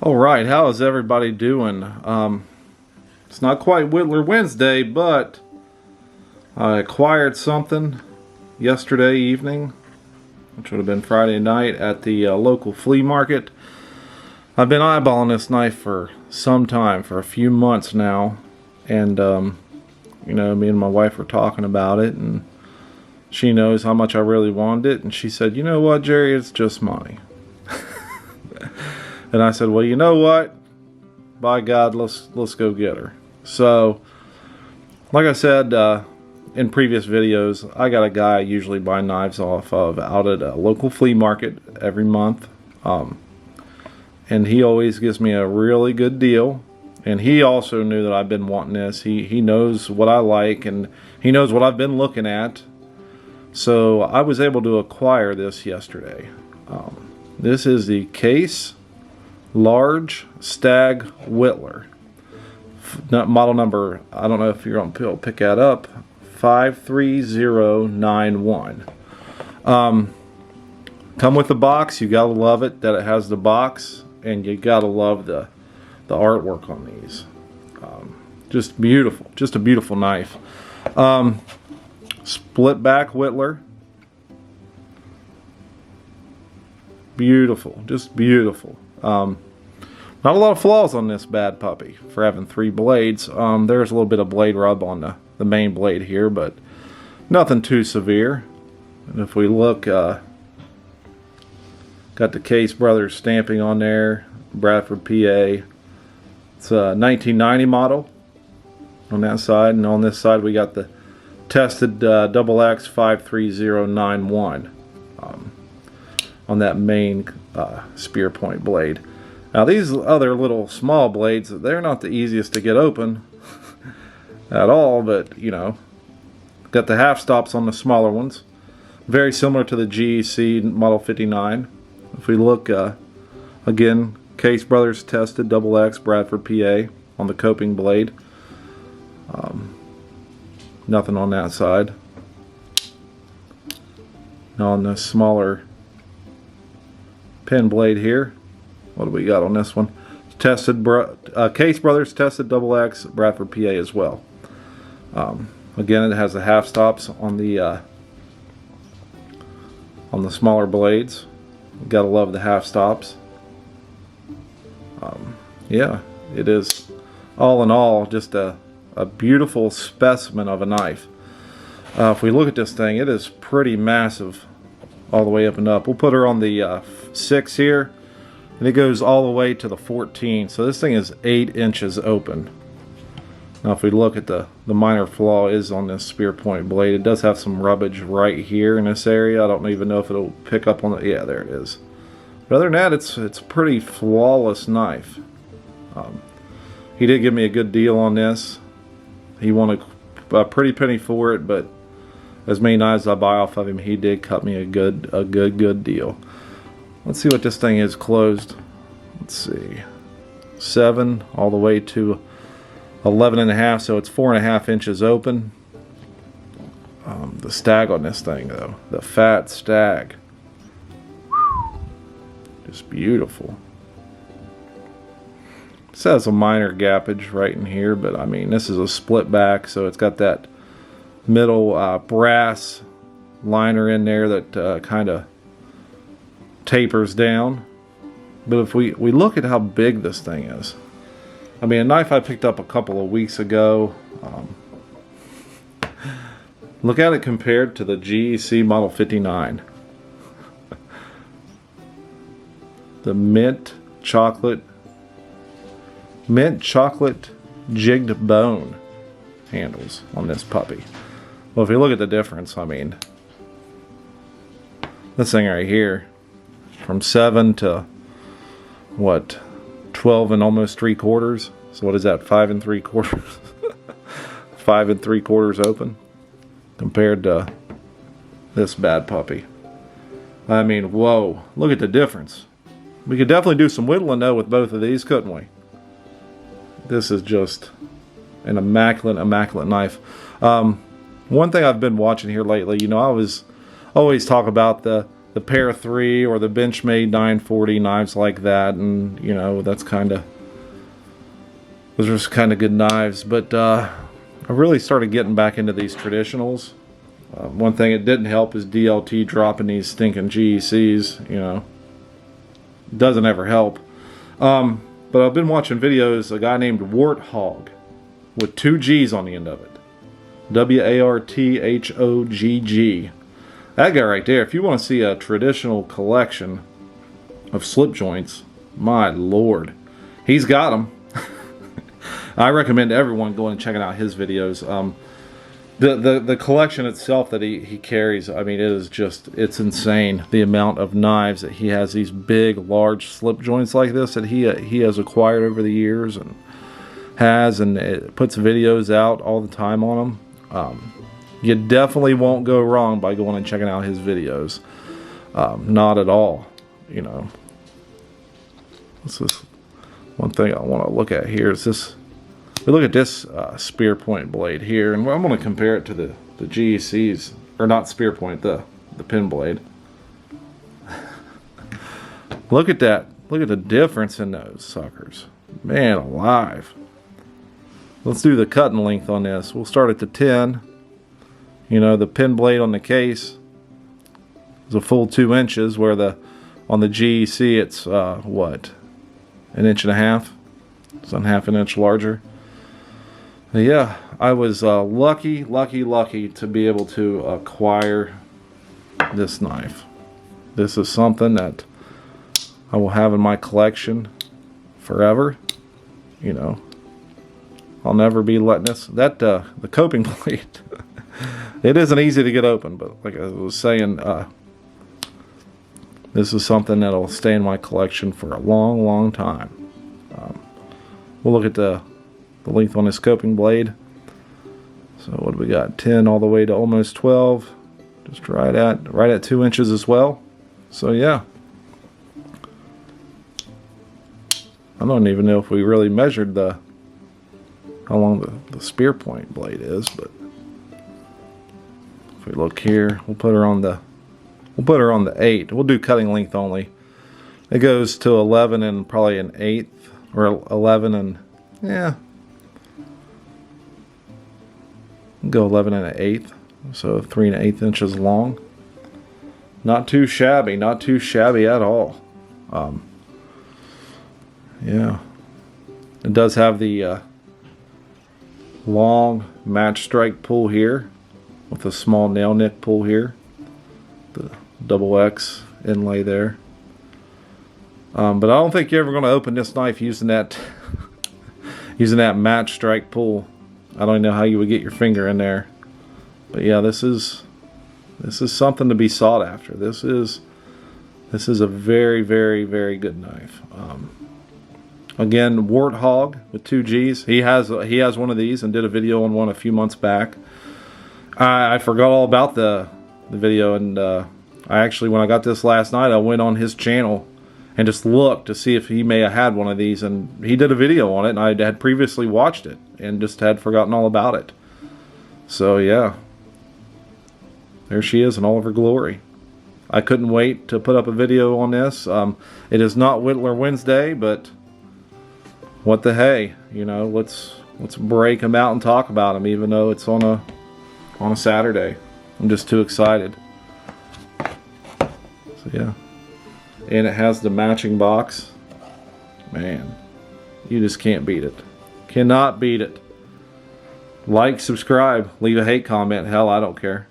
All right, how is everybody doing? It's not quite Whittler Wednesday, but I acquired something yesterday evening, which would have been Friday night, at the local flea market. I've been eyeballing this knife for some time, for a few months now, and me and my wife were talking about it, and she knows how much I really wanted it, and she said, "You know what, Jerry, it's just money." And I said, "Well, you know what? By God, let's go get her." So, like I said in previous videos, I got a guy I usually buy knives off of out at a local flea market every month, and he always gives me a really good deal. And he also knew that I've been wanting this. He knows what I like, and he knows what I've been looking at. So I was able to acquire this yesterday. This is the Case Large Stag Whittler. Model number, I don't know if you're going to pick that up, 53091. Come with the box. You gotta love it that it has the box, and you gotta love the artwork on these. Just beautiful, just a beautiful knife. Split back Whittler. Beautiful, just beautiful. Not a lot of flaws on this bad puppy for having 3 blades. There's a little bit of blade rub on the main blade here, but nothing too severe. And if we look, got the Case Brothers stamping on there, Bradford, PA. It's a 1990 model on that side, and on this side we got the tested XX 53091 on that main spear point blade. Now these other little small blades, they're not the easiest to get open at all, but got the half stops on the smaller ones, very similar to the GEC Model 59. If we look again, Case Brothers tested XX Bradford, PA on the coping blade. Nothing on that side. Now on the smaller pen blade here, what do we got on this one? Tested Case Brothers tested XX Bradford, PA as well. Again, it has the half stops on the smaller blades. Gotta love the half stops. Yeah, it is all in all just a beautiful specimen of a knife. If we look at this thing, it is pretty massive all the way up and up. We'll put her on the 6 here, and it goes all the way to the 14. So this thing is 8 inches open. Now if we look at the minor flaw is on this spear point blade. It does have some rubbage right here in this area. I don't even know if it'll pick up on the, yeah, there it is. But other than that, it's a pretty flawless knife. He did give me a good deal on this. He wanted a pretty penny for it, but as many knives I buy off of him, he did cut me a good deal. Let's see what this thing is closed. Let's see, 7 all the way to 11.5, so it's 4.5 inches open. The stag on this thing, though, the fat stag, just beautiful. This has a minor gappage right in here, but I mean, this is a split back, so it's got that middle brass liner in there that kind of tapers down. But if we look at how big this thing is, I mean, a knife I picked up a couple of weeks ago, look at it compared to the GEC Model 59. The mint chocolate jigged bone handles on this puppy. Well, if you look at the difference, I mean, this thing right here, from 7 to what, 12 and almost 3/4. So what is that, 5 3/4? 5 3/4 open compared to this bad puppy. I mean, whoa, look at the difference. We could definitely do some whittling though with both of these, couldn't we? This is just an immaculate knife. One thing I've been watching here lately, I always talk about the Pair 3 or the Benchmade 940 knives like that, and you know, those are just kind of good knives. But I really started getting back into these traditionals. One thing it didn't help is DLT dropping these stinking GECs. You know, doesn't ever help. But I've been watching videos, a guy named Warthogg with 2 G's on the end of it. Warthogg. That guy right there, if you want to see a traditional collection of slip joints, my lord, he's got them. I recommend everyone going and checking out his videos. The collection itself that he carries, I mean, it's insane, the amount of knives that he has, these big, large slip joints like this that he has acquired over the years, and it puts videos out all the time on them. You definitely won't go wrong by going and checking out his videos. Not at all, you know. This is one thing I want to look at here is this. We look at this spear point blade here, and I'm going to compare it to the GECs, or not spear point, the pin blade. Look at that. Look at the difference in those suckers. Man alive. Let's do the cutting length on this. We'll start at the 10. You know, the pin blade on the case is a full 2 inches, where on the GEC it's what, 1.5 inches? It's a half an inch larger. Yeah, I was lucky to be able to acquire this knife. This is something that I will have in my collection forever. You know, I'll never be letting this. The coping blade. It isn't easy to get open, but like I was saying, this is something that'll stay in my collection for a long time. We'll look at the length on this coping blade. So what do we got? 10 all the way to almost 12. Just right at 2 inches as well. So yeah. I don't even know if we really measured how long the spear point blade is, but if we look here, we'll put her on the 8. We'll do cutting length only. It goes to 11 and probably an 1/8, or 11 and, yeah, go 11 and an 1/8, so 3 1/8 inches long. Not too shabby, not too shabby at all. Yeah, it does have the long match strike pull here with a small nail nick pull here, the double X inlay there. But I don't think you're ever going to open this knife using that match strike pull. I don't even know how you would get your finger in there. But yeah, this is something to be sought after. This is a very good knife. Again, Warthogg with 2 G's. He has one of these and did a video on one a few months back. I forgot all about the video, and I actually, when I got this last night, I went on his channel and just looked to see if he may have had one of these, and he did a video on it, and I had previously watched it and just had forgotten all about it. So yeah, there she is in all of her glory. I couldn't wait to put up a video on this. It is not Whittler Wednesday, but what the hey, you know, let's break them out and talk about them, even though it's on a Saturday. I'm just too excited. So yeah. And it has the matching box. Man, you just can't beat it. Cannot beat it. Like, subscribe, leave a hate comment. Hell, I don't care.